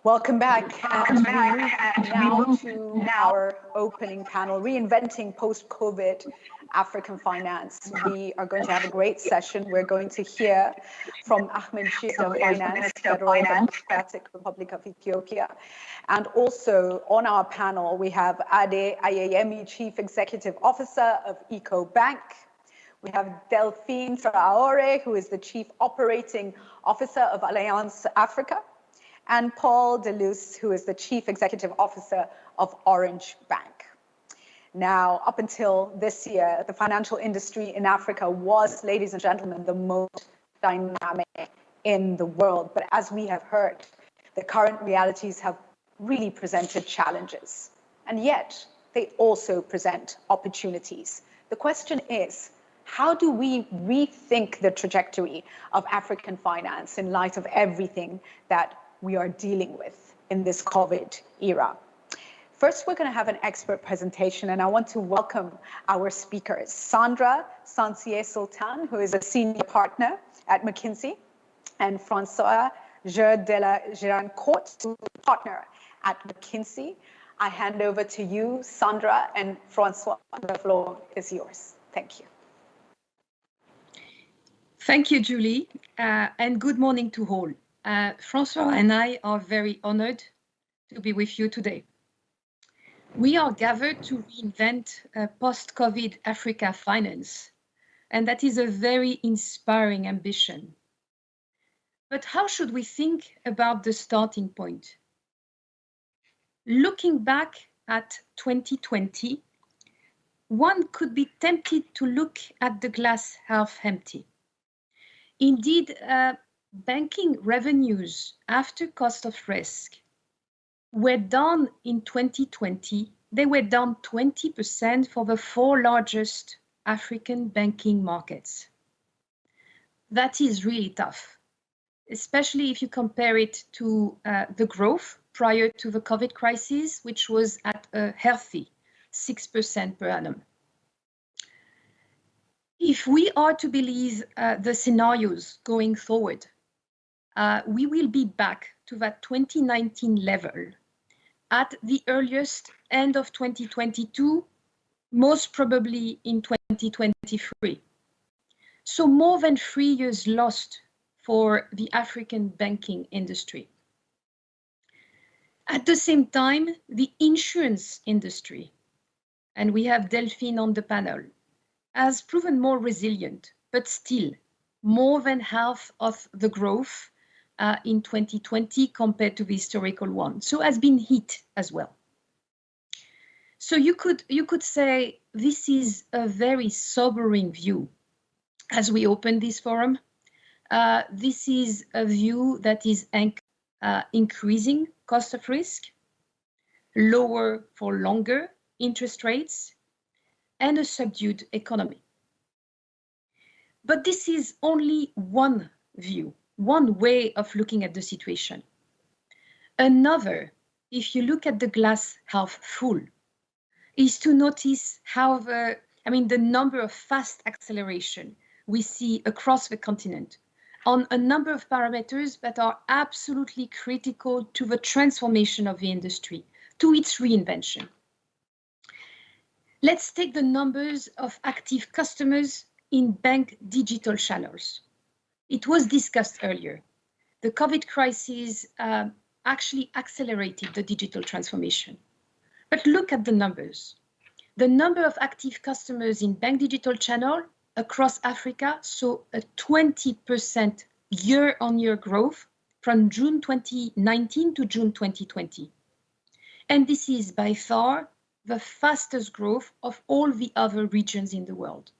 Welcome back. And we move now to our opening panel, Reinventing Post-COVID African Finance. We are going to have a great session. We're going to hear from Ahmed, Minister of Finance, Federal Democratic Republic of Ethiopia. And also on our panel, we have Ade Ayeyemi, Chief Executive Officer of EcoBank. We have Delphine Traore, who is the Chief Operating Officer of Alliance Africa, and Paul Deleuze, who is the Chief Executive Officer of Orange Bank. Now, up until this year, the financial industry in Africa was, ladies and gentlemen, the most dynamic in the world. But as we have heard, the current realities have really presented challenges. And yet, they also present opportunities. The question is, how do we rethink the trajectory of African finance in light of everything that we are dealing with in this COVID era? First, we're going to have an expert presentation, and I want to welcome our speakers. Sandra Sansier Sultan, who is a senior partner at McKinsey, and Francois Jeux de la Girancourt, who is a partner at McKinsey. I hand over to you, Sandra, and Francois. The floor is yours. Thank you. Thank you, Julie, and good morning to all. Francois and I are very honored to be with you today. We are gathered to reinvent post-COVID Africa finance, and that is a very inspiring ambition. But how should we think about the starting point? Looking back at 2020, one could be tempted to look at the glass half empty. Indeed, banking revenues after cost of risk were down in 2020. They were down 20% for the 4 largest African banking markets. That is really tough, especially if you compare it to the growth prior to the COVID crisis, which was at a healthy 6% per annum. If we are to believe the scenarios going forward, we will be back to that 2019 level at the earliest end of 2022, most probably in 2023. So more than 3 years lost for the African banking industry. At the same time, the insurance industry, and we have Delphine on the panel, has proven more resilient, but still more than half of the growth in 2020 compared to the historical one. So has been hit as well. So you could say this is a very sobering view as we open this forum. This is a view that is increasing cost of risk, lower for longer interest rates, and a subdued economy. But this is only one view, one way of looking at the situation. Another, if you look at the glass half full, is to notice how the number of fast acceleration we see across the continent on a number of parameters that are absolutely critical to the transformation of the industry, to its reinvention. Let's take the numbers of active customers in bank digital channels. It was discussed earlier. The COVID crisis actually accelerated the digital transformation. But look at the numbers. The number of active customers in bank digital channel across Africa saw a 20% year-on-year growth from June 2019 to June 2020. And this is by far the fastest growth of all the other regions in the world.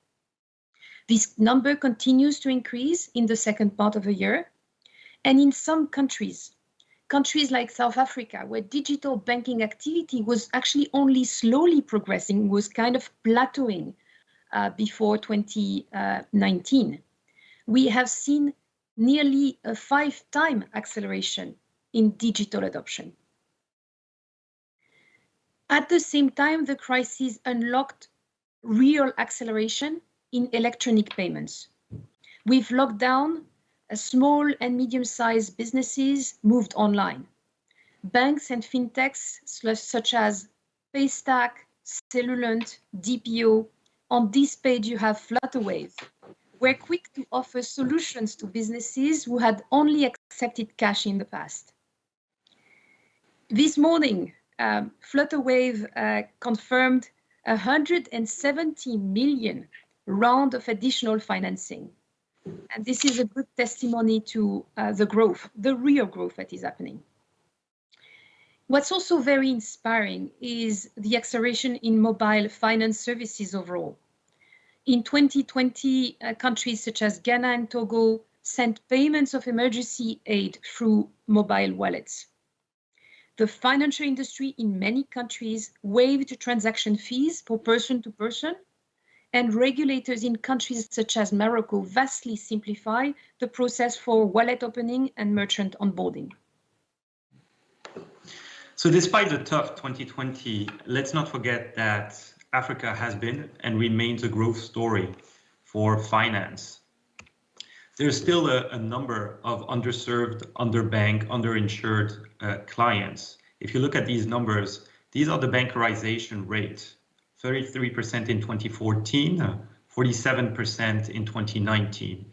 This number continues to increase in the second part of the year. And in some countries like South Africa, where digital banking activity was actually only slowly progressing, was kind of plateauing before 2019, we have seen nearly a 5-time acceleration in digital adoption. At the same time, the crisis unlocked real acceleration in electronic payments. With lockdown, small and medium-sized businesses moved online. banks and fintechs such as Paystack, Cellulant, DPO. On this page, you have Flutterwave. We're quick to offer solutions to businesses who had only accepted cash in the past. This morning, Flutterwave confirmed 170 million round of additional financing. And this is a good testimony to the growth, the real growth that is happening. What's also very inspiring is the acceleration in mobile finance services overall. In 2020, countries such as Ghana and Togo sent payments of emergency aid through mobile wallets. The financial industry in many countries waived transaction fees for person to person, and regulators in countries such as Morocco vastly simplify the process for wallet opening and merchant onboarding. So despite the tough 2020, let's not forget that Africa has been and remains a growth story for finance. There's still a number of underserved, underbanked, underinsured clients. If you look at these numbers, these are the bankerization rate, 33% in 2014, 47% in 2019.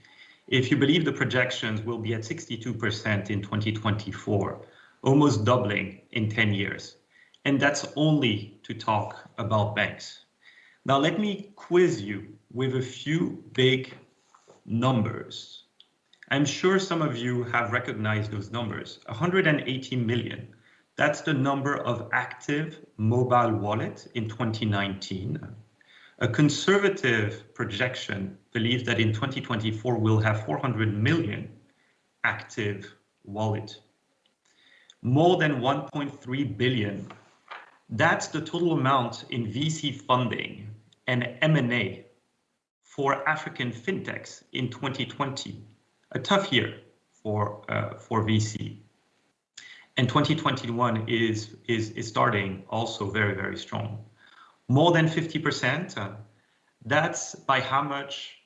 If you believe the projections will be at 62% in 2024, almost doubling in 10 years. And that's only to talk about banks. Now, let me quiz you with a few big numbers. I'm sure some of you have recognized those numbers. 180 million. That's the number of active mobile wallets in 2019. A conservative projection believes that in 2024 we'll have 400 million active wallets. More than 1.3 billion. That's the total amount in VC funding and M&A for African fintechs in 2020. A tough year for VC. And 2021 is starting also very, very strong. More than 50%. That's by how much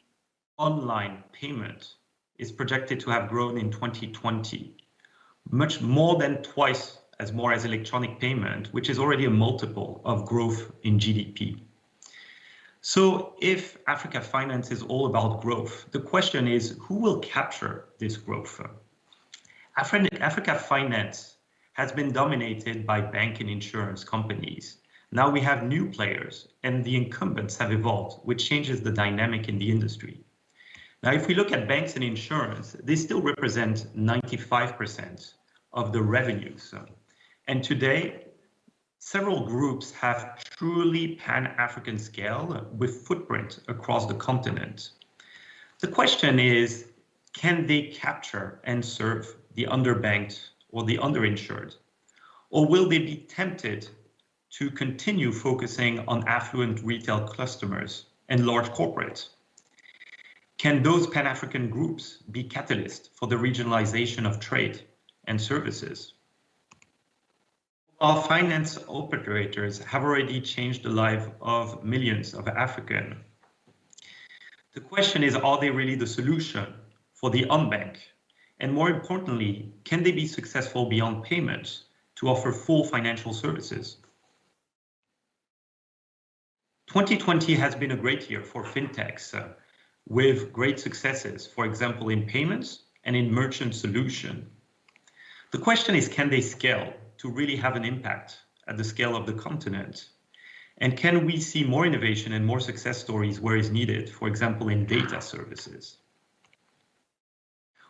online payment is projected to have grown in 2020. Much more than twice as more as electronic payment, which is already a multiple of growth in GDP. So if Africa Finance is all about growth, the question is, who will capture this growth? Africa Finance has been dominated by bank and insurance companies. Now we have new players and the incumbents have evolved, which changes the dynamic in the industry. Now, if we look at banks and insurance, they still represent 95% of the revenues. And today, several groups have truly pan-African scale with footprint across the continent. The question is, can they capture and serve the underbanked or the underinsured? Or will they be tempted to continue focusing on affluent retail customers and large corporates? Can those Pan-African groups be catalysts for the regionalization of trade and services? While finance operators have already changed the life of millions of Africans, the question is, are they really the solution for the unbanked? And more importantly, can they be successful beyond payments to offer full financial services? 2020 has been a great year for fintechs with great successes, for example, in payments and in merchant solution. The question is, can they scale to really have an impact at the scale of the continent? And can we see more innovation and more success stories where is needed, for example, in data services?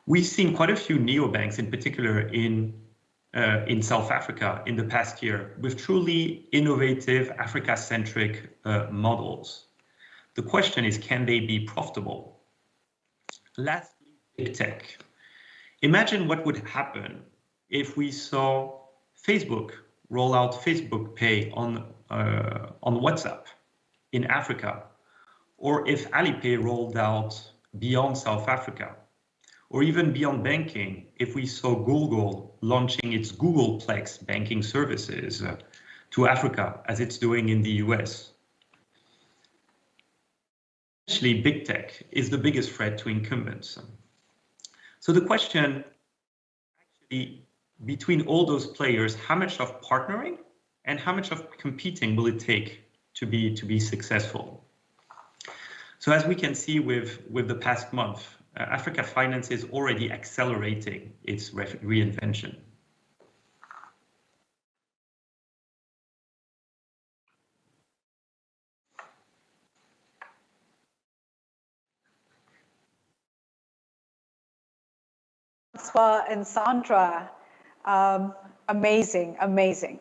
We've seen quite a few neobanks, in particular in South Africa in the past year, with truly innovative Africa-centric models. The question is, can they be profitable? Lastly, big tech. Imagine what would happen if we saw Facebook roll out Facebook Pay on WhatsApp in Africa, or if Alipay rolled out beyond South Africa, or even beyond banking, if we saw Google launching its Googleplex banking services to Africa, as it's doing in the US. Actually, big tech is the biggest threat to incumbents. So the question, actually, between all those players, how much of partnering and how much of competing will it take to be successful? So as we can see with the past month, Africa Finance is already accelerating its reinvention. François and Sandra, amazing, amazing.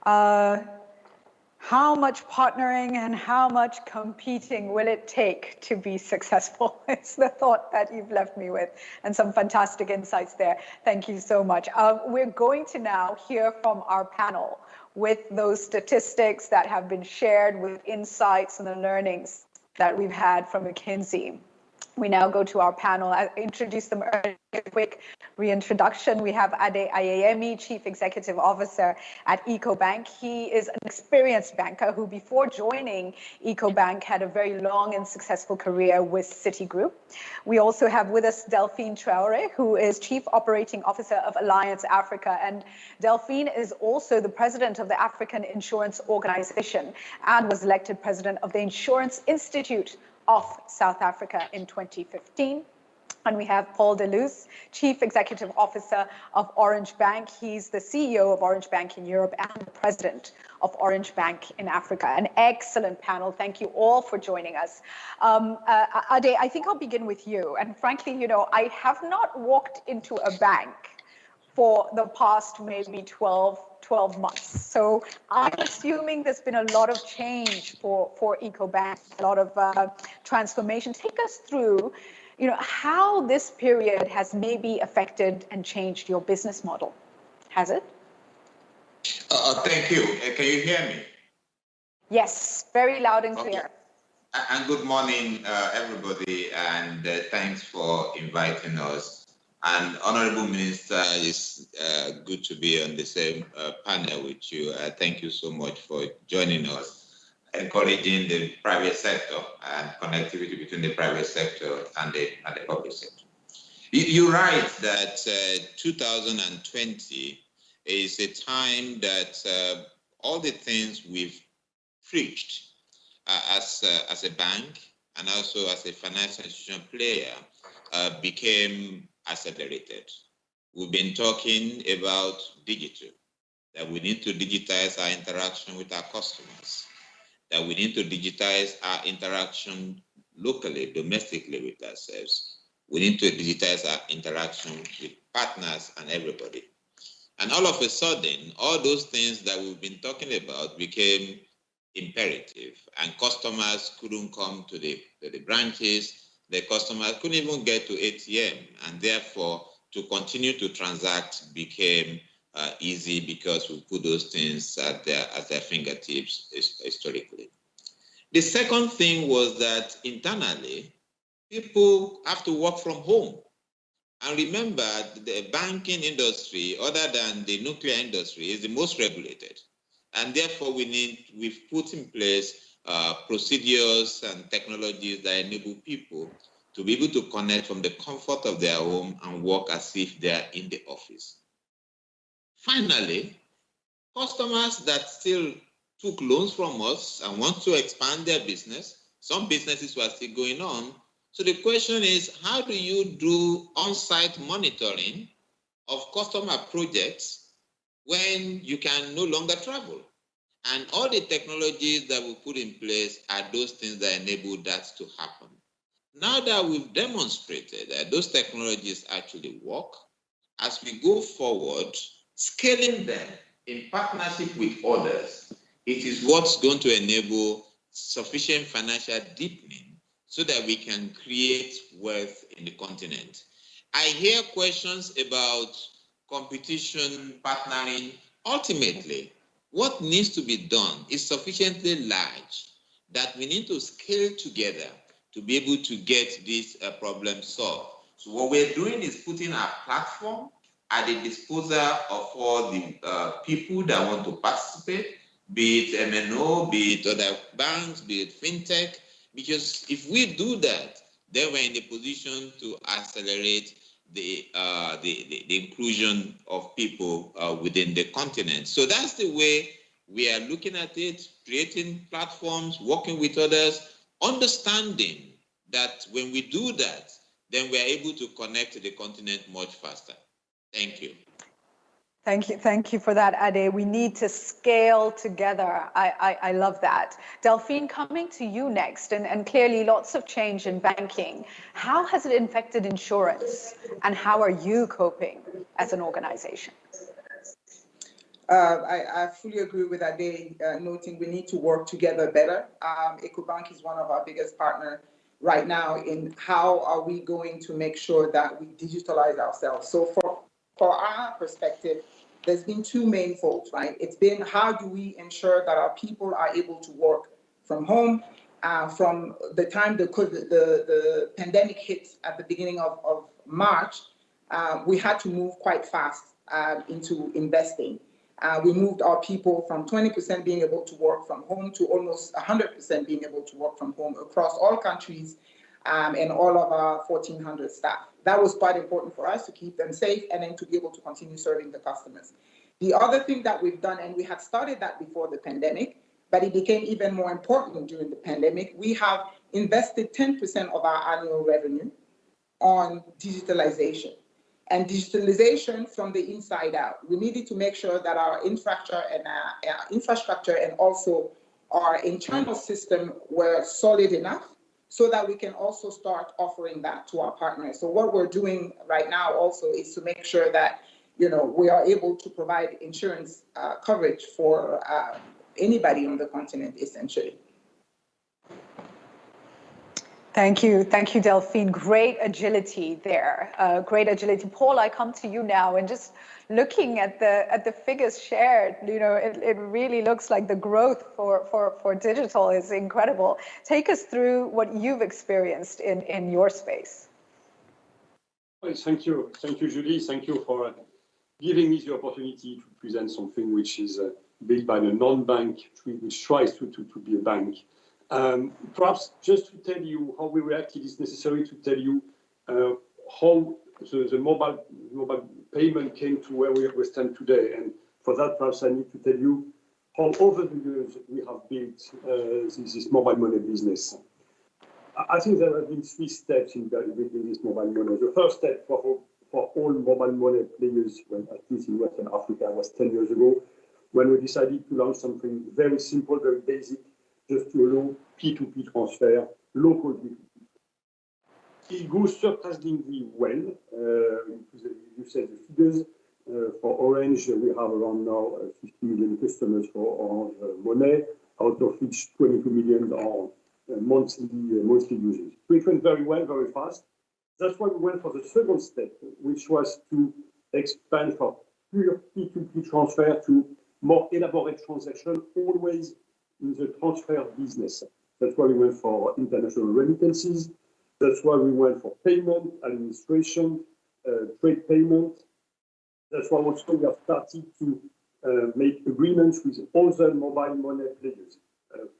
How much partnering and how much competing will it take to be successful? It's the thought that you've left me with, and some fantastic insights there. Thank you so much. We're going to now hear from our panel with those statistics that have been shared, with insights and the learnings that we've had from McKinsey. We now go to our panel. I introduced them earlier. Quick reintroduction. We have Ade Ayeyemi, Chief Executive Officer at EcoBank. He is an experienced banker who, before joining EcoBank, had a very long and successful career with Citigroup. We also have with us Delphine Traore, who is Chief Operating Officer of Alliance Africa. And Delphine is also the president of the African Insurance Organization and was elected president of the Insurance Institute of South Africa in 2015. And we have Paul Deleuze, Chief Executive Officer of Orange Bank. He's the CEO of Orange Bank in Europe and the president of Orange Bank in Africa. An excellent panel. Thank you all for joining us. Ade, I think I'll begin with you. And frankly, you know, I have not walked into a bank for the past maybe 12 months. So I'm assuming there's been a lot of change for EcoBank, a lot of transformation. Take us through, you know, how this period has maybe affected and changed your business model. Has it? Thank you. Can you hear me? Yes, very loud and clear. Okay. And good morning, everybody, and thanks for inviting us. And Honorable Minister, it's good to be on the same panel with you. Thank you so much for joining us, encouraging the private sector and connectivity between the private sector and the public sector. You're right that 2020 is a time that all the things we've preached as a bank and also as a financial institution player became accelerated. We've been talking about digital, that we need to digitize our interaction with our customers, that we need to digitize our interaction locally, domestically with ourselves. We need to digitize our interaction with partners and everybody. And all of a sudden, all those things that we've been talking about became imperative, and customers couldn't come to the branches. The customers couldn't even get to ATM, and therefore to continue to transact became easy because we put those things at their fingertips historically. The second thing was that internally, people have to work from home. And remember, the banking industry, other than the nuclear industry, is the most regulated. And therefore, we've put in place procedures and technologies that enable people to be able to connect from the comfort of their home and work as if they are in the office. Finally, customers that still took loans from us and want to expand their business, some businesses were still going on. So the question is, how do you do on-site monitoring of customer projects when you can no longer travel? And all the technologies that we put in place are those things that enable that to happen. Now that we've demonstrated that those technologies actually work, as we go forward, scaling them in partnership with others, it is what's going to enable sufficient financial deepening so that we can create wealth in the continent. I hear questions about competition, partnering. Ultimately, what needs to be done is sufficiently large that we need to scale together to be able to get this problem solved. So what we're doing is putting our platform at the disposal of all the people that want to participate, be it MNO, be it other banks, be it fintech, because if we do that, then we're in a position to accelerate the inclusion of people within the continent. So that's the way we are looking at it, creating platforms, working with others, understanding that when we do that, then we are able to connect to the continent much faster. Thank you. Thank you for that, Ade. We need to scale together. I love that. Delphine, coming to you next, and clearly lots of change in banking. How has it affected insurance, and how are you coping as an organization? I fully agree with Ade, noting we need to work together better. EcoBank is one of our biggest partners right now in how are we going to make sure that we digitalize ourselves. So for our perspective, there's been two main folds, right? It's been how do we ensure that our people are able to work from home. From the time the pandemic hit at the beginning of March, we had to move quite fast into investing. We moved our people from 20% being able to work from home to almost 100% being able to work from home across all countries and all of our 1,400 staff. That was quite important for us to keep them safe and then to be able to continue serving the customers. The other thing that we've done, and we had started that before the pandemic, but it became even more important during the pandemic, we have invested 10% of our annual revenue on digitalization. And digitalization from the inside out. We needed to make sure that our infrastructure and also our internal system were solid enough so that we can also start offering that to our partners. So what we're doing right now also is to make sure that we are able to provide insurance coverage for anybody on the continent, essentially. Thank you, Delphine. Great agility there. Great agility. Paul, I come to you now, and just looking at the figures shared, it really looks like the growth for digital is incredible. Take us through what you've experienced in your space. Well, thank you, Julie. Thank you for giving me the opportunity to present something which is built by the non-bank, which tries to be a bank. Perhaps just to tell you how we reacted, it's necessary to tell you how the mobile payment came to where we stand today. And for that, perhaps I need to tell you how over the years we have built this mobile money business. I think there have been three steps in building this mobile money. The first step for all mobile money players, at least in Western Africa, was 10 years ago, when we decided to launch something very simple, very basic, just to allow P2P transfer, local P2P. It goes surprisingly well. You said the figures. For Orange, we have around now 50 million customers for Orange Money, out of which 22 million are monthly users. So it went very well, very fast. That's why we went for the second step, which was to expand from pure P2P transfer to more elaborate transaction, always in the transfer business. That's why we went for international remittances. That's why we went for payment, administration, trade payment. That's why also we have started to make agreements with other mobile money players.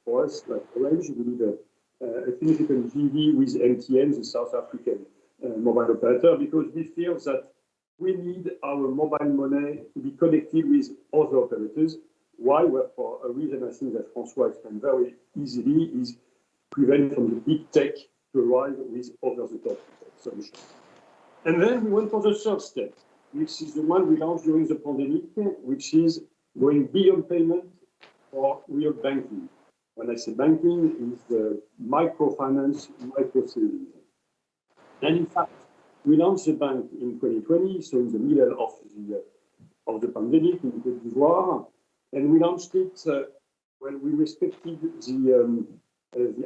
For us, like Orange, we did a significant JV with MTN, the South African mobile operator, because we feel that we need our mobile money to be connected with other operators. Why? Well, for a reason I think that François explained very easily, is prevent from the big tech to arrive with over-the-top solutions. And then we went for the third step, which is the one we launched during the pandemic, which is going beyond payment for real banking. When I say banking, it's the microfinance, micro-savings. And in fact, we launched the bank in 2020, so in the middle of the pandemic in Côte d'Ivoire. And we launched it when we respected the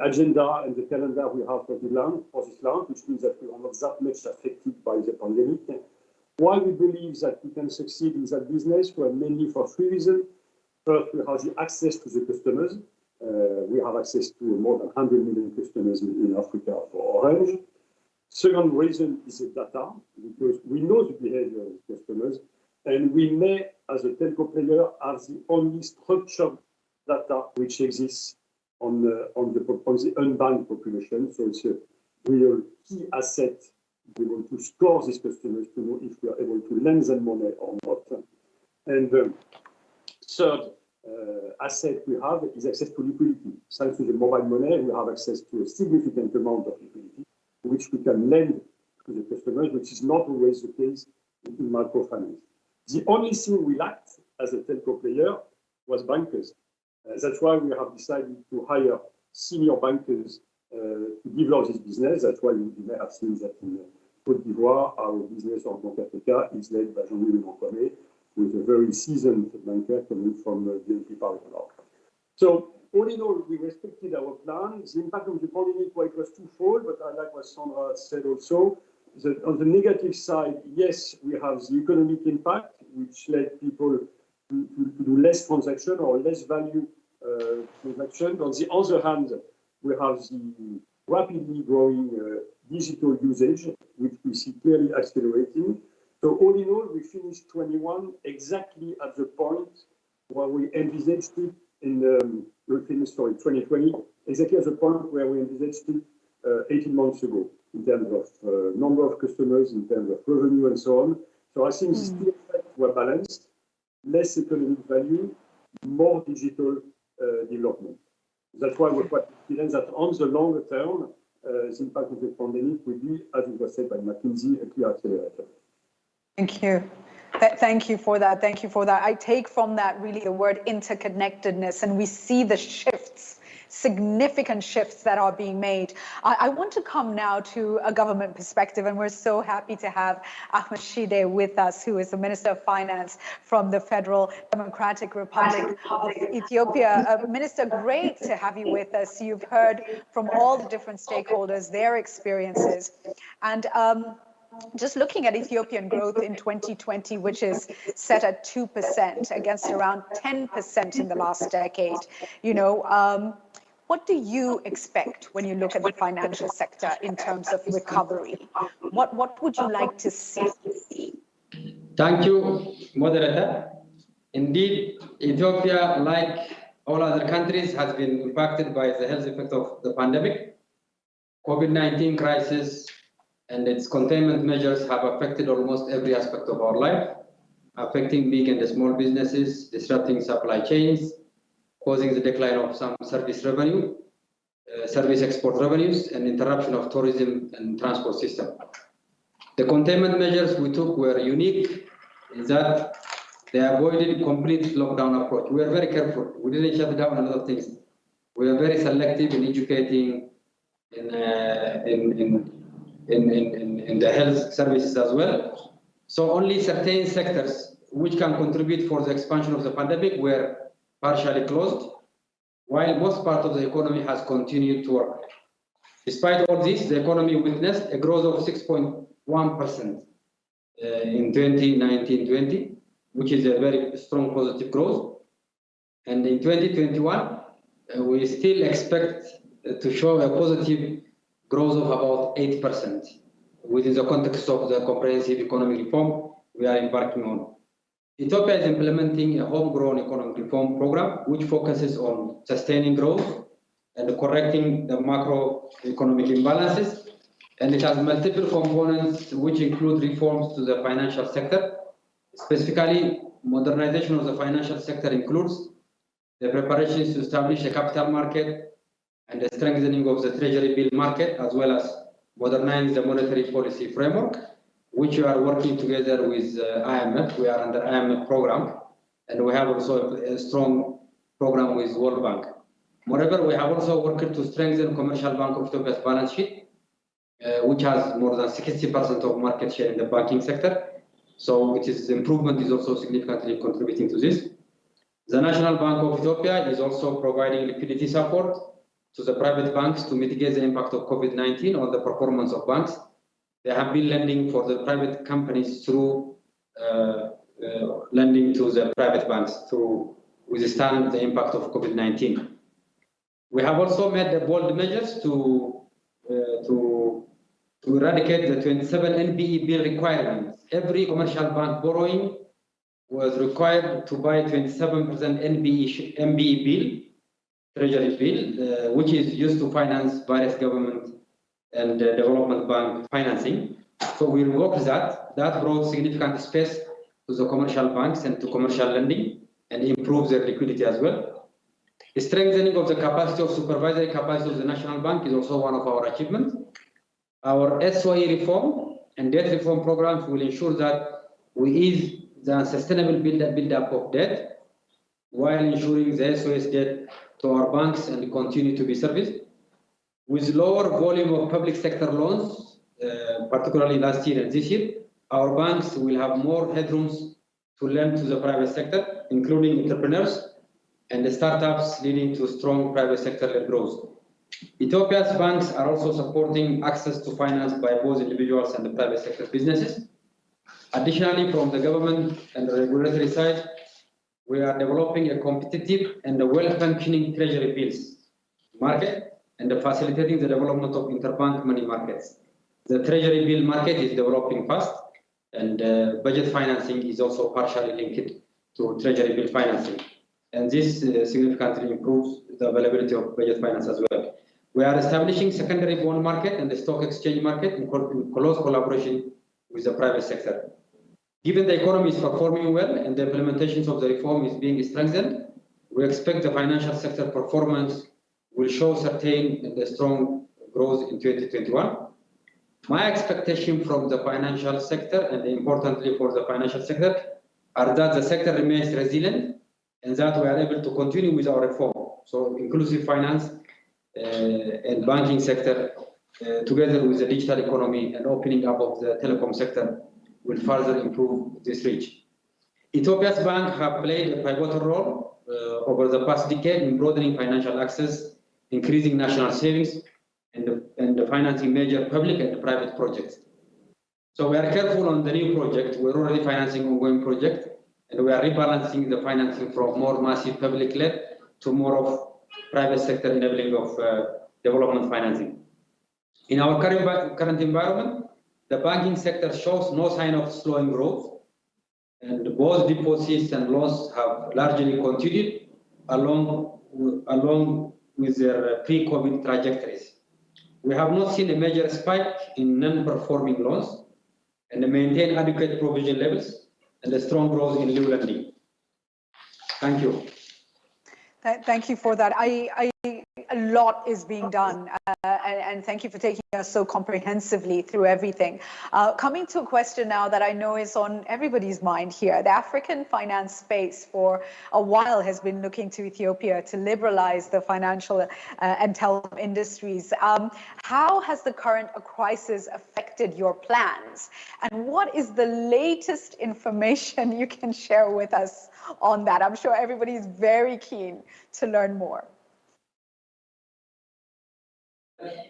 agenda and the calendar we have for this launch, which means that we are not that much affected by the pandemic. Why we believe that we can succeed in that business? Well, mainly for three reasons. First, we have the access to the customers. We have access to more than 100 million customers in Africa for Orange. Second reason is the data, because we know the behavior of the customers, and we may, as a telco player, have the only structured data which exists on the unbanked population. So it's a real key asset be able to score these customers to know if we are able to lend them money or not. And the third asset we have is access to liquidity. Thanks to the mobile money, we have access to a significant amount of liquidity, which we can lend to the customers, which is not always the case in microfinance. The only thing we lacked as a telco player was bankers. That's why we have decided to hire senior bankers to develop this business. That's why you may have seen that in Côte d'Ivoire, our business of Banque Africa is led by Jean-Louis Moncomé, with a very seasoned banker coming from BNP Paribas. So all in all, we respected our plan. The impact of the pandemic, well, it was twofold, but I like what Sandra said also. On the negative side, yes, we have the economic impact, which led people to do less transaction or less value transaction. On the other hand, we have the rapidly growing digital usage, which we see clearly accelerating. So all in all, we finished 21 exactly at the point where we envisaged it in 2020, exactly at the point where we envisaged it 18 months ago, in terms of number of customers, in terms of revenue, and so on. So I think these two effects were balanced: less economic value, more digital development. That's why we're quite confident that on the longer term, the impact of the pandemic will be, as it was said by McKinsey, a clear accelerator. Thank you. Thank you for that. Thank you for that. I take from that really the word interconnectedness, and we see the shifts, significant shifts that are being made. I want to come now to a government perspective, and we're so happy to have Ahmed Shide with us, who is the Minister of Finance from the Federal Democratic Republic of Ethiopia. Minister, great to have you with us. You've heard from all the different stakeholders, their experiences. And just looking at Ethiopian growth in 2020, which is set at 2% against around 10% in the last decade, what do you expect when you look at the financial sector in terms of recovery? What would you like to see? Thank you, moderator. Indeed, Ethiopia, like all other countries, has been impacted by the health effect of the pandemic. COVID-19 crisis and its containment measures have affected almost every aspect of our life, affecting big and small businesses, disrupting supply chains, causing the decline of some service revenue, service export revenues, and interruption of tourism and transport system. The containment measures we took were unique in that they avoided complete lockdown approach. We were very careful. We didn't shut down a lot of things. We were very selective in educating in the health services as well. So only certain sectors which can contribute for the expansion of the pandemic were partially closed, while most part of the economy has continued to work. Despite all this, the economy witnessed a growth of 6.1% in 2019-20, which is a very strong positive growth. And in 2021, we still expect to show a positive growth of about 8% within the context of the comprehensive economic reform we are embarking on. Ethiopia is implementing a homegrown economic reform program which focuses on sustaining growth and correcting the macroeconomic imbalances. And it has multiple components which include reforms to the financial sector. Specifically, modernization of the financial sector includes the preparations to establish a capital market and the strengthening of the treasury bill market, as well as modernizing the monetary policy framework, which we are working together with IMF. We are under IMF program, and we have also a strong program with World Bank. Moreover, we have also worked to strengthen Commercial Bank of Ethiopia's balance sheet, which has more than 60% of market share in the banking sector. So its improvement is also significantly contributing to this. The National Bank of Ethiopia is also providing liquidity support to the private banks to mitigate the impact of COVID-19 on the performance of banks. They have been lending for the private companies through lending to the private banks to withstand the impact of COVID-19. We have also made the bold measures to eradicate the 27 NBE bill requirements. Every commercial bank borrowing was required to buy 27% NBE bill, treasury bill, which is used to finance various government and development bank financing. So we revoked that. That brought significant space to the commercial banks and to commercial lending and improves their liquidity as well. The strengthening of the capacity of supervisory capacity of the National Bank is also one of our achievements. Our SOE reform and debt reform programs will ensure that we ease the unsustainable build-up of debt while ensuring the SOS debt to our banks and continue to be serviced. With lower volume of public sector loans, particularly last year and this year, our banks will have more headrooms to lend to the private sector, including entrepreneurs and the startups, leading to strong private sector-led growth. Ethiopia's banks are also supporting access to finance by both individuals and the private sector businesses. Additionally, from the government and the regulatory side, we are developing a competitive and a well-functioning treasury bills market and facilitating the development of interbank money markets. The treasury bill market is developing fast, and budget financing is also partially linked to treasury bill financing. And this significantly improves the availability of budget finance as well. We are establishing secondary bond market and the stock exchange market in close collaboration with the private sector. Given the economy is performing well and the implementations of the reform is being strengthened, we expect the financial sector performance will show certain and strong growth in 2021. My expectation from the financial sector, and importantly for the financial sector, are that the sector remains resilient and that we are able to continue with our reform. So inclusive finance and banking sector, together with the digital economy and opening up of the telecom sector, will further improve this reach. Ethiopia's banks have played a pivotal role over the past decade in broadening financial access, increasing national savings, and financing major public and private projects. So we are careful on the new project. We're already financing ongoing project, and we are rebalancing the financing from more massive public-led to more of private sector enabling of development financing. In our current environment, the banking sector shows no sign of slowing growth, and both deposits and loans have largely continued along with their pre-COVID trajectories. We have not seen a major spike in non-performing loans and maintain adequate provision levels and a strong growth in new lending. Thank you. Thank you for that. A lot is being done, and thank you for taking us so comprehensively through everything. Coming to a question now that I know is on everybody's mind here. The African finance space for a while has been looking to Ethiopia to liberalize the financial and telecom industries. How has the current crisis affected your plans? And what is the latest information you can share with us on that? I'm sure everybody is very keen to learn more.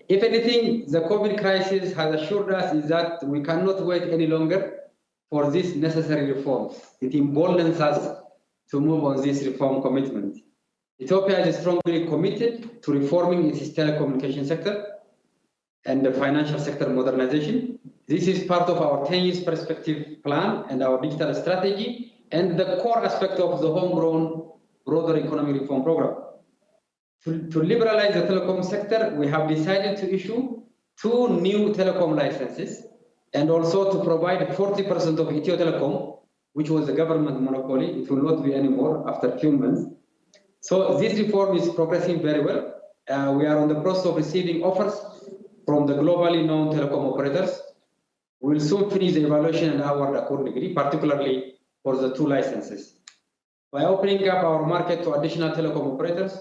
If anything, the COVID crisis has assured us is that we cannot wait any longer for this necessary reform. It emboldens us to move on this reform commitment. Ethiopia is strongly committed to reforming its telecommunication sector and the financial sector modernization. This is part of our 10 years perspective plan and our digital strategy and the core aspect of the homegrown broader economic reform program. To liberalize the telecom sector, we have decided to issue 2 new telecom licenses and also to provide 40% of Ethio Telecom, which was the government monopoly. It will not be anymore after a few months. So this reform is progressing very well. We are on the process of receiving offers from the globally known telecom operators. We will soon finish the evaluation and award accordingly, particularly for the 2 licenses. By opening up our market to additional telecom operators,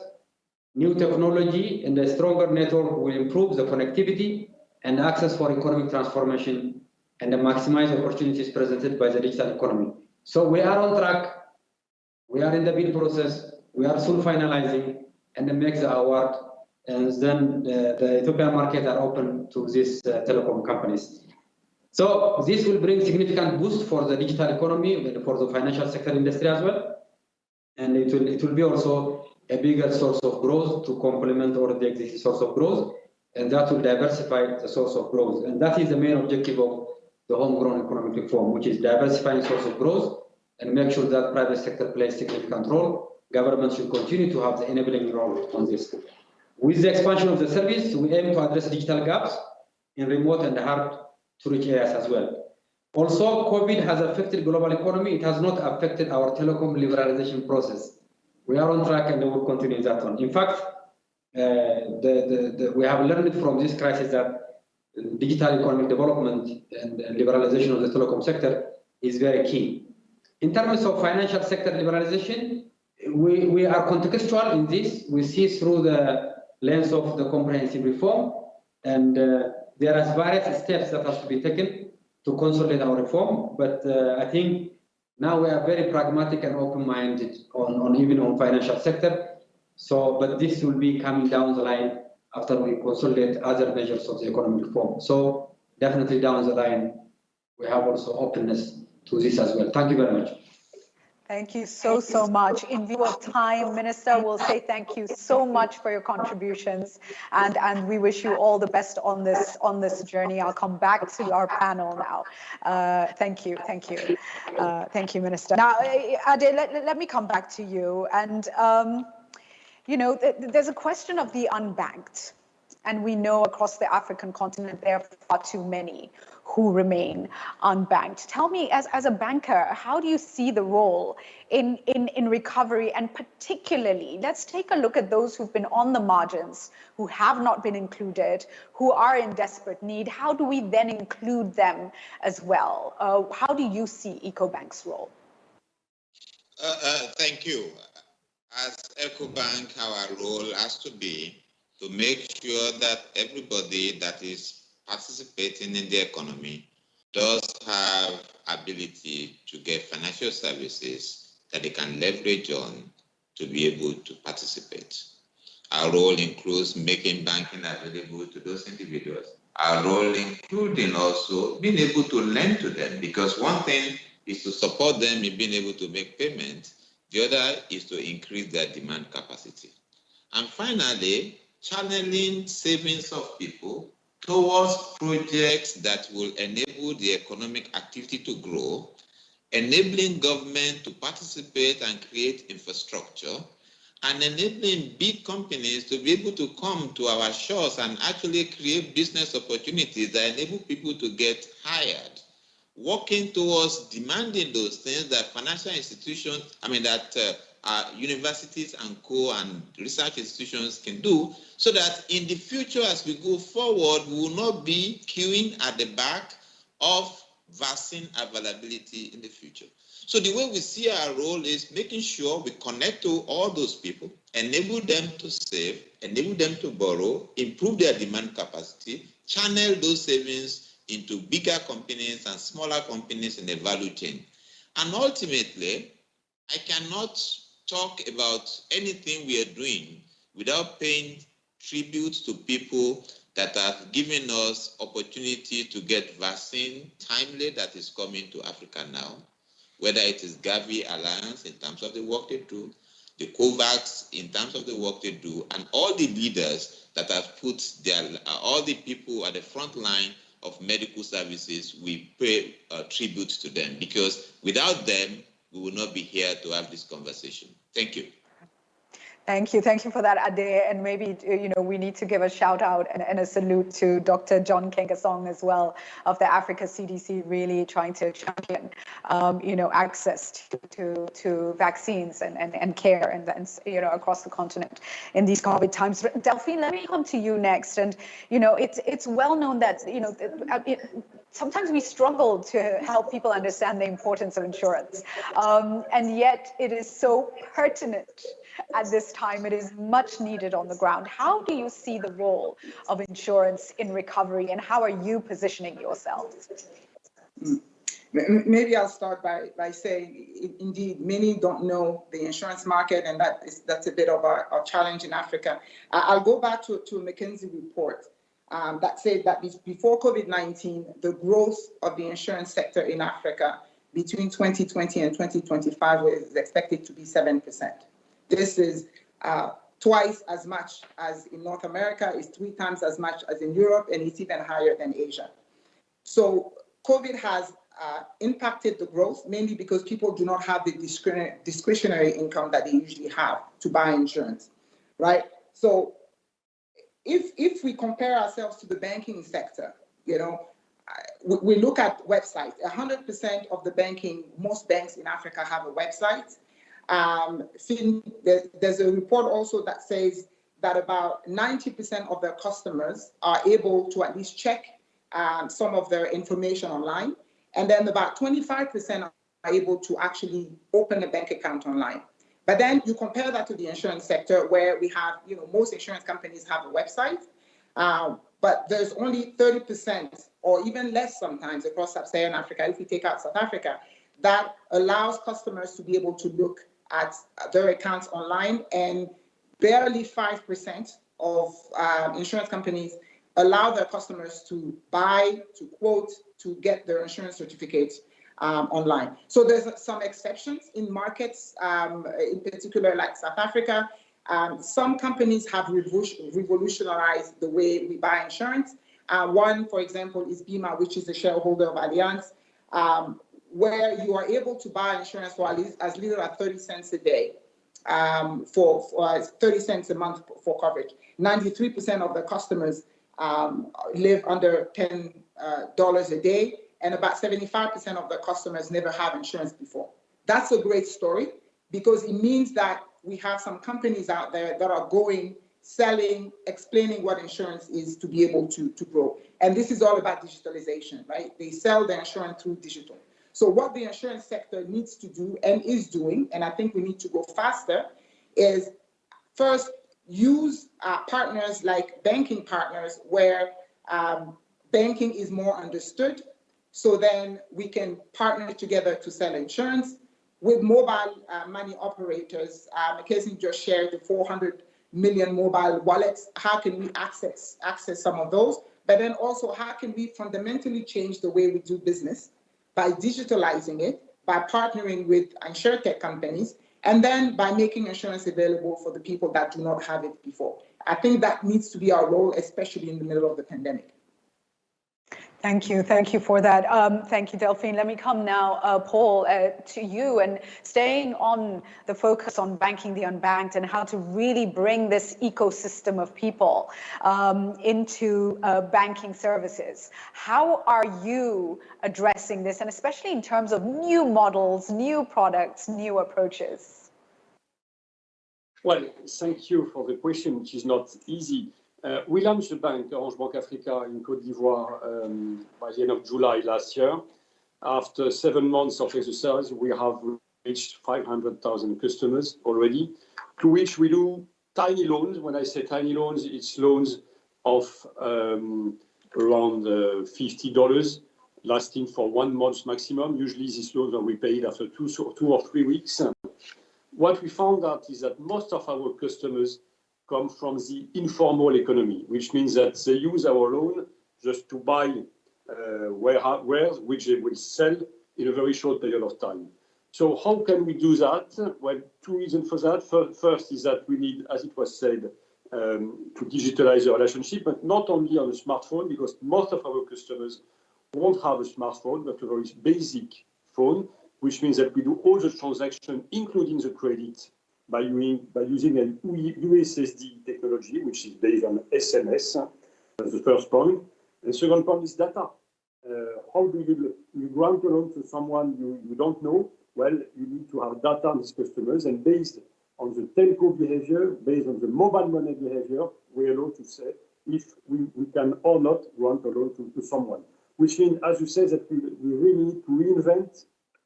new technology and a stronger network will improve the connectivity and access for economic transformation and maximize opportunities presented by the digital economy. So we are on track. We are in the bid process. We are soon finalizing and then make the award. And then the Ethiopian market are open to these telecom companies. So this will bring significant boost for the digital economy and for the financial sector industry as well. And it will be also a bigger source of growth to complement already existing source of growth, and that will diversify the source of growth. And that is the main objective of the homegrown economic reform, which is diversifying source of growth and make sure that private sector plays significant role. Government should continue to have the enabling role on this. With the expansion of the service, we aim to address digital gaps in remote and hard to rich areas as well. Also, COVID has affected global economy. It has not affected our telecom liberalization process. We are on track and we will continue that one. In fact, we have learned from this crisis that digital economic development and liberalization of the telecom sector is very key. In terms of financial sector liberalization, we are contextual in this. We see through the lens of the comprehensive reform, and there are various steps that have to be taken to consolidate our reform. But I think now we are very pragmatic and open-minded on even on financial sector. So, but this will be coming down the line after we consolidate other measures of the economic reform. So definitely down the line, we have also openness to this as well. Thank you very much. Thank you so much. In view of time, Minister, we'll say thank you so much for your contributions, and we wish you all the best on this journey. I'll come back to our panel now. Thank you, Minister. Now, Ade, let me come back to you. And you know, there's a question of the unbanked, and we know across the African continent there are far too many who remain unbanked. Tell me, as a banker, how do you see the role in recovery, and particularly, let's take a look at those who've been on the margins, who have not been included, who are in desperate need. How do we then include them as well? How do you see EcoBank's role? Thank you. As EcoBank, our role has to be to make sure that everybody that is participating in the economy does have ability to get financial services that they can leverage on to be able to participate. Our role includes making banking available to those individuals. Our role including also being able to lend to them, because one thing is to support them in being able to make payments. The other is to increase their demand capacity. And finally, channeling savings of people towards projects that will enable the economic activity to grow, enabling government to participate and create infrastructure, and enabling big companies to be able to come to our shores and actually create business opportunities that enable people to get hired. Working towards demanding those things that financial institutions, universities and and research institutions can do, so that in the future, as we go forward, we will not be queuing at the back of vaccine availability in the future. So the way we see our role is making sure we connect to all those people, enable them to save, enable them to borrow, improve their demand capacity, channel those savings into bigger companies and smaller companies in the value chain. And ultimately, I cannot talk about anything we are doing without paying tribute to people that have given us opportunity to get vaccine timely that is coming to Africa now, whether it is Gavi Alliance in terms of the work they do, the COVAX in terms of the work they do, and all the leaders that have put all the people at the front line of medical services, we pay tribute to them, because without them, we will not be here to have this conversation. Thank you. Thank you for that, Ade. And maybe, we need to give a shout out and a salute to Dr. John Kengasong as well, of the Africa CDC, really trying to champion, access to vaccines and care and across the continent in these COVID times. Delphine, let me come to you next. And, it's well known that, sometimes we struggle to help people understand the importance of insurance. And yet it is so pertinent at this time. It is much needed on the ground. How do you see the role of insurance in recovery, and how are you positioning yourselves? Maybe I'll start by saying, indeed, many don't know the insurance market, and that's a bit of a challenge in Africa. I'll go back to a McKinsey report that said that before COVID-19, the growth of the insurance sector in Africa between 2020 and 2025 was expected to be 7%. This is twice as much as in North America, it's 3 times as much as in Europe, and it's even higher than Asia. So COVID has impacted the growth, mainly because people do not have the discretionary income that they usually have to buy insurance, right? So if we compare ourselves to the banking sector, we look at websites. 100% of the most banks in Africa have a website. There's a report also that says that about 90% of their customers are able to at least check some of their information online. And then about 25% are able to actually open a bank account online. But then you compare that to the insurance sector where we have, most insurance companies have a website, but there's only 30% or even less sometimes across sub-Saharan Africa, if we take out South Africa, that allows customers to be able to look at their accounts online, and barely 5% of insurance companies allow their customers to buy, to quote, to get their insurance certificates online. So there's some exceptions in markets, in particular like South Africa. Some companies have revolutionized the way we buy insurance. One, for example, is Bima, which is a shareholder of Allianz, where you are able to buy insurance for as little as 30 cents a day, for 30 cents a month for coverage. 93% of the customers live under $10 a day, and about 75% of the customers never have insurance before. That's a great story because it means that we have some companies out there that are selling, explaining what insurance is to be able to grow. And this is all about digitalization, right? They sell their insurance through digital. So what the insurance sector needs to do and is doing, and I think we need to go faster, is first use partners like banking partners where banking is more understood. So then we can partner together to sell insurance. With mobile money operators, McKinsey just shared the 400 million mobile wallets. How can we access some of those? But then also, how can we fundamentally change the way we do business by digitalizing it, by partnering with insurtech companies, and then by making insurance available for the people that do not have it before? I think that needs to be our role, especially in the middle of the pandemic. Thank you for that. Thank you, Delphine. Let me come now, Paul, to you, and staying on the focus on banking the unbanked and how to really bring this ecosystem of people into banking services. How are you addressing this, and especially in terms of new models, new products, new approaches? Well, thank you for the question, which is not easy. We launched the bank, Orange Bank Africa, in Côte d'Ivoire by the end of July last year. After 7 months of exercise, we have reached 500,000 customers already, to which we do tiny loans. When I say tiny loans, it's loans of around $50, lasting for 1 month maximum. Usually, these loans are repaid after 2 or 3 weeks. What we found out is that most of our customers come from the informal economy, which means that they use our loan just to buy wares which they will sell in a very short period of time. So how can we do that? Well, 2 reasons for that. First is that we need, as it was said, to digitalize the relationship, but not only on a smartphone, because most of our customers won't have a smartphone, but a very basic phone, which means that we do all the transactions, including the credit, by using an USSD technology, which is based on SMS. That's the first point. The second point is data. How do you grant a loan to someone you don't know? Well, you need to have data on these customers, and based on the telco behavior, based on the mobile money behavior, we're able to say if we can or not grant a loan to someone. Which means, as you say, that we really need to reinvent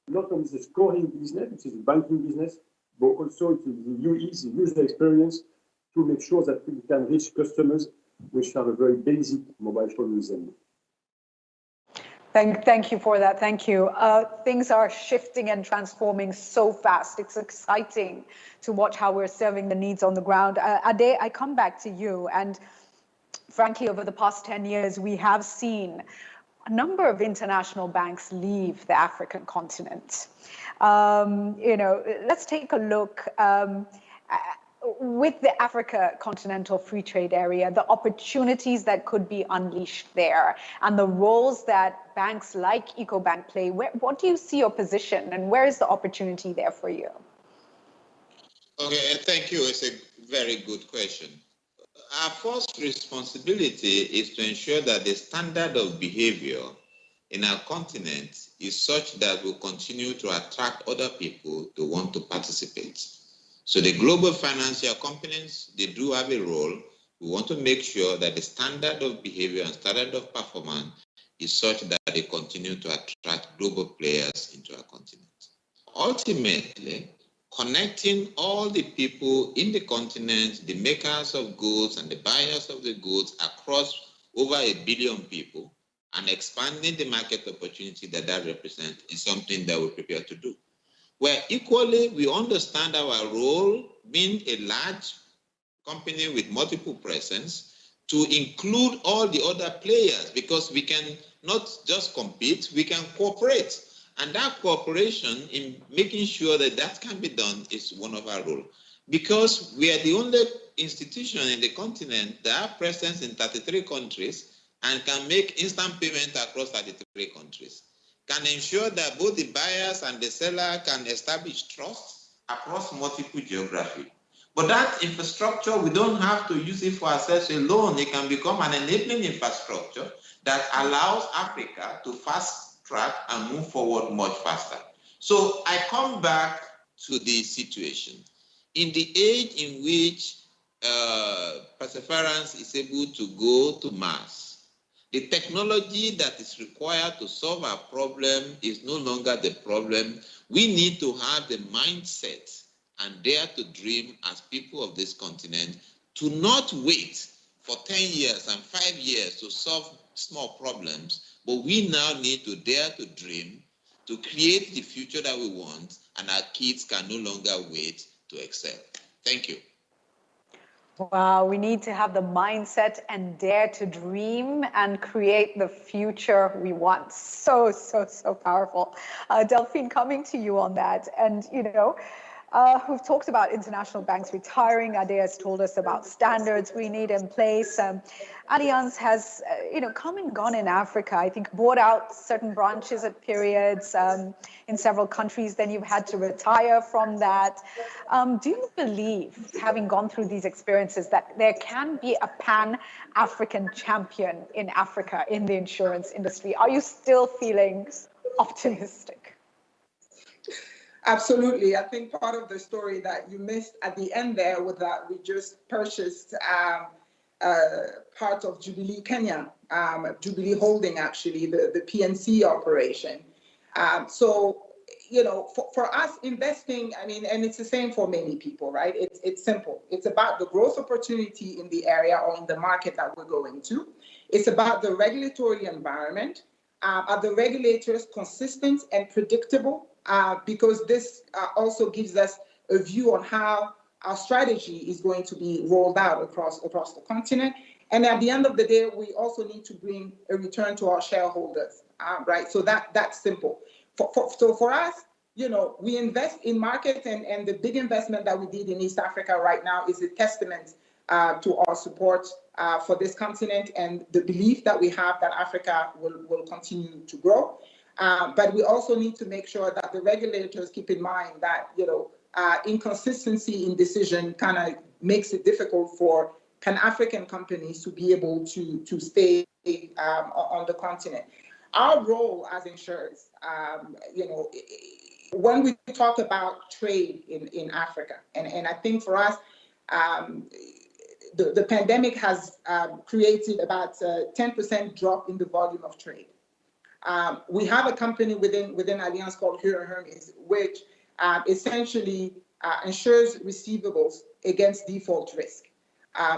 not only the scoring business, which is the banking business, but also the user experience to make sure that we can reach customers which have a very basic mobile phone with them. Thank you for that. Thank you. Things are shifting and transforming so fast. It's exciting to watch how we're serving the needs on the ground. Ade, I come back to you. And frankly, over the past 10 years, we have seen a number of international banks leave the African continent. Let's take a look with the Africa Continental Free Trade Area, the opportunities that could be unleashed there, and the roles that banks like EcoBank play. What do you see your position, and where is the opportunity there for you? Okay, thank you. It's a very good question. Our first responsibility is to ensure that the standard of behavior in our continent is such that will continue to attract other people to want to participate. So the global financial companies, they do have a role. We want to make sure that the standard of behavior and standard of performance is such that they continue to attract global players into our continent. Ultimately, connecting all the people in the continent, the makers of goods and the buyers of the goods across over 1 billion people, and expanding the market opportunity that represents is something that we're prepared to do. Where equally, we understand our role being a large company with multiple presence to include all the other players, because we can not just compete, we can cooperate. And that cooperation in making sure that that can be done is one of our roles. Because we are the only institution in the continent that have presence in 33 countries and can make instant payment across 33 countries, can ensure that both the buyers and the seller can establish trust across multiple geography. But that infrastructure, we don't have to use it for ourselves alone. It can become an enabling infrastructure that allows Africa to fast track and move forward much faster. So I come back to the situation. In the age in which perseverance is able to go to Mars, the technology that is required to solve our problem is no longer the problem. We need to have the mindset and dare to dream as people of this continent, to not wait for 10 years and 5 years to solve small problems, but we now need to dare to dream, to create the future that we want, and our kids can no longer wait to excel. Thank you. Wow, we need to have the mindset and dare to dream and create the future we want. So powerful. Delphine, coming to you on that. And, we've talked about international banks retiring. Ade has told us about standards we need in place. Allianz has, come and gone in Africa. I think bought out certain branches at periods in several countries. Then you've had to retire from that. Do you believe, having gone through these experiences, that there can be a pan-African champion in Africa in the insurance industry? Are you still feeling optimistic? Absolutely. I think part of the story that you missed at the end there was that we just purchased part of Jubilee Kenya, Jubilee Holding, actually, the PNC operation. So, for us investing, and it's the same for many people, right? It's simple. It's about the growth opportunity in the area or in the market that we're going to. It's about the regulatory environment. Are the regulators consistent and predictable? Because this also gives us a view on how our strategy is going to be rolled out across the continent. And at the end of the day, we also need to bring a return to our shareholders, right? So that's simple. So for us, we invest in markets, and the big investment that we did in East Africa right now is a testament to our support for this continent and the belief that we have that Africa will continue to grow. But we also need to make sure that the regulators keep in mind that, inconsistency in decision kind of makes it difficult for Pan-African companies to be able to stay on the continent. Our role as insurers, when we talk about trade in Africa, and I think for us, the pandemic has created about a 10% drop in the volume of trade. We have a company within Allianz called Hura Hermes, which essentially insures receivables against default risk.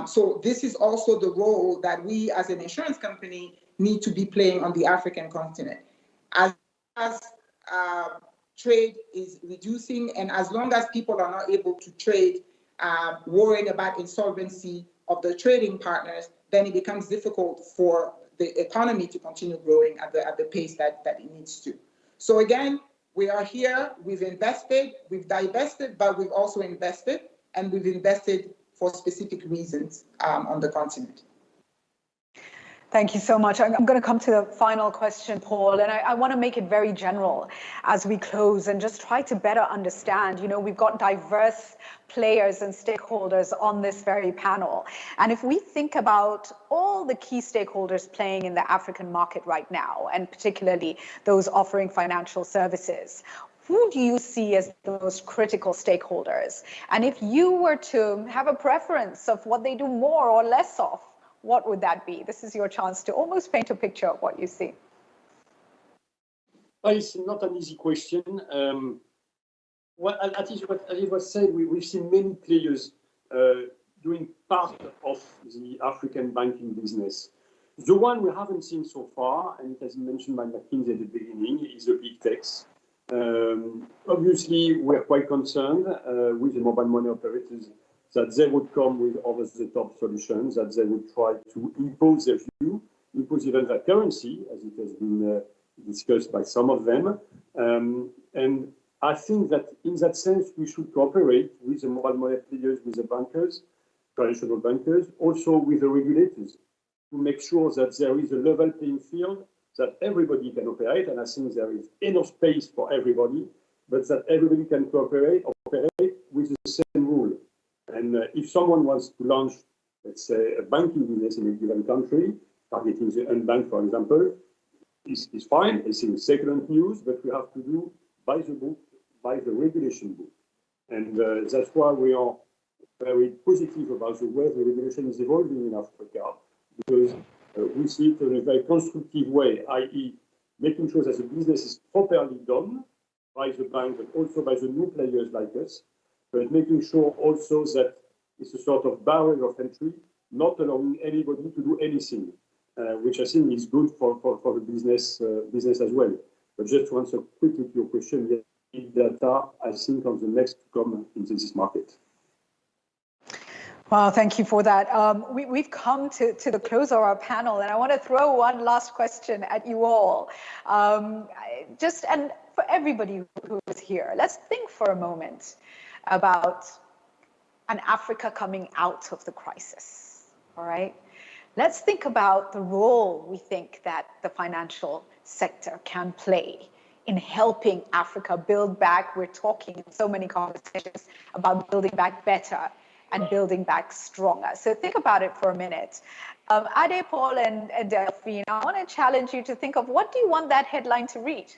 So this is also the role that we as an insurance company need to be playing on the African continent. As trade is reducing, and as long as people are not able to trade, worrying about insolvency of the trading partners, then it becomes difficult for the economy to continue growing at the pace that it needs to. So again, we are here, we've invested, we've divested, but we've also invested, and we've invested for specific reasons on the continent. Thank you so much. I'm going to come to the final question, Paul, and I want to make it very general as we close and just try to better understand. You know, we've got diverse players and stakeholders on this very panel. And if we think about all the key stakeholders playing in the African market right now, and particularly those offering financial services, who do you see as the most critical stakeholders? And if you were to have a preference of what they do more or less of, what would that be? This is your chance to almost paint a picture of what you see. It's not an easy question. Well, as it was said, we've seen many players doing part of the African banking business. The one we haven't seen so far, and it has been mentioned by McKinsey at the beginning, is the big techs. Obviously, we're quite concerned with the mobile money operators that they would come with over-the-top solutions, that they would try to impose their view, impose even their currency, as it has been discussed by some of them. And I think that in that sense, we should cooperate with the mobile money players, with the bankers, traditional bankers, also with the regulators, to make sure that there is a level playing field, that everybody can operate, and I think there is enough space for everybody, but that everybody can operate with the same rule. And if someone wants to launch, let's say, a banking business in a given country, targeting the unbanked, for example, is fine. It's in second news, but we have to do by the book, by the regulation book. And that's why we are very positive about the way the regulation is evolving in Africa, because we see it in a very constructive way, i.e. making sure that the business is properly done by the bank, but also by the new players like us, but making sure also that it's a sort of barrier of entry, not allowing anybody to do anything, which I think is good for the business as well. But just to answer quickly to your question, big data, I think, are the next to come into this market. Well, thank you for that. We've come to the close of our panel, and I want to throw one last question at you all. And for everybody who is here, let's think for a moment about an Africa coming out of the crisis, all right? Let's think about the role we think that the financial sector can play in helping Africa build back. We're talking in so many conversations about building back better and building back stronger. So think about it for a minute. Ade, Paul, and Delphine, I want to challenge you to think of, what do you want that headline to read?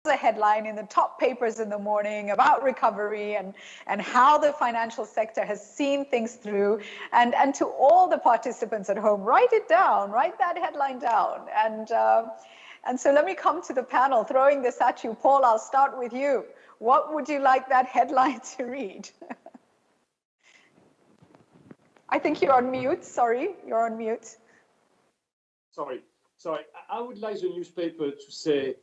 A headline in the top papers in the morning about recovery and how the financial sector has seen things through. And to all the participants at home, write it down, write that headline down. And so let me come to the panel, throwing this at you. Paul, I'll start with you. What would you like that headline to read? I think you're on mute. Sorry, you're on mute. Sorry. I would like the newspaper to say,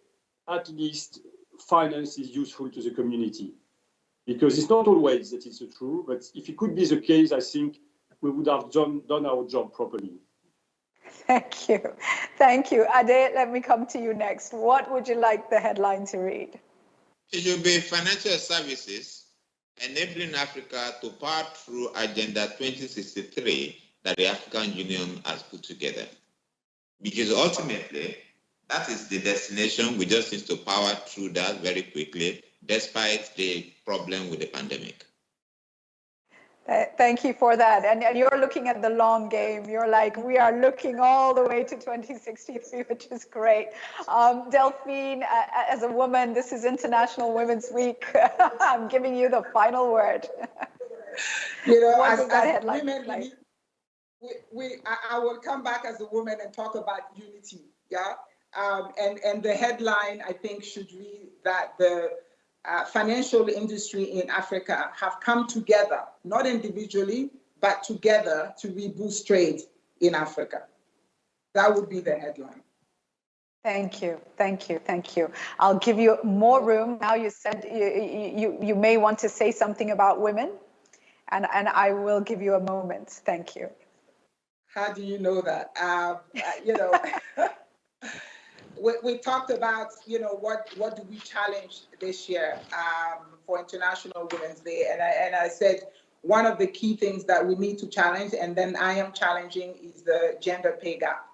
at least finance is useful to the community, because it's not always that it's true, but if it could be the case, I think we would have done our job properly. Thank you. Thank you. Ade, let me come to you next. What would you like the headline to read? It should be financial services enabling Africa to power through Agenda 2063 that the African Union has put together. Because ultimately, that is the destination. We just need to power through that very quickly, despite the problem with the pandemic. Thank you for that. And you're looking at the long game. You're like, we are looking all the way to 2063, which is great. Delphine, as a woman, this is International Women's Week. I'm giving you the final word. You know, what as headline women, like? I will come back as a woman and talk about unity. Yeah. And the headline, I think, should read that the financial industry in Africa have come together, not individually, but together to reboost trade in Africa. That would be the headline. Thank you, thank you, thank you. I'll give you more room. Now you said you may want to say something about women, and I will give you a moment. Thank you. How do you know that? You know, we talked about, you know, what do we challenge this year for International Women's Day, and I said one of the key things that we need to challenge, and then I am challenging, is the gender pay gap.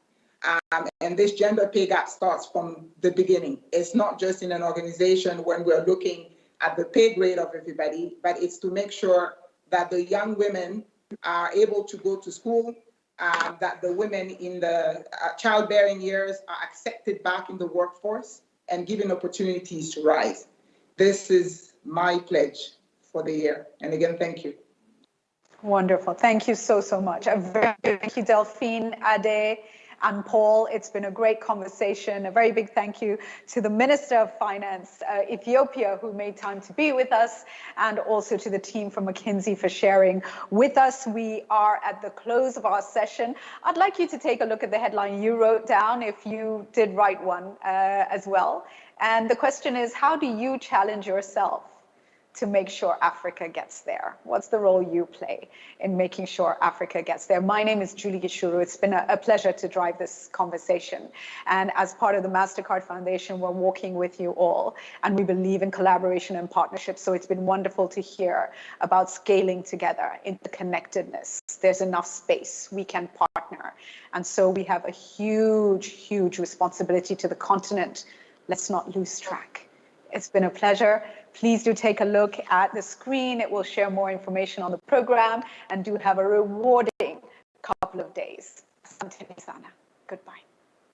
And this gender pay gap starts from the beginning. It's not just in an organization when we're looking at the pay grade of everybody, but it's to make sure that the young women are able to go to school, that the women in the childbearing years are accepted back in the workforce and given opportunities to rise. This is my pledge for the year. And again, thank you. Wonderful. Thank you so, so much. Thank you, Delphine, Ade, and Paul. It's been a great conversation. A very big thank you to the Minister of Finance, Ethiopia, who made time to be with us, and also to the team from McKinsey for sharing with us. We are at the close of our session. I'd like you to take a look at the headline you wrote down, if you did write one as well. And the question is, how do you challenge yourself to make sure Africa gets there? What's the role you play in making sure Africa gets there? My name is Julie Gishuru. It's been a pleasure to drive this conversation. And as part of the MasterCard Foundation, we're walking with you all. And we believe in collaboration and partnership. So it's been wonderful to hear about scaling together, interconnectedness. There's enough space. We can partner. And so we have a huge, huge responsibility to the continent. Let's not lose track. It's been a pleasure. Please do take a look at the screen. It will share more information on the program, and do have a rewarding couple of days. Asante sana. Goodbye.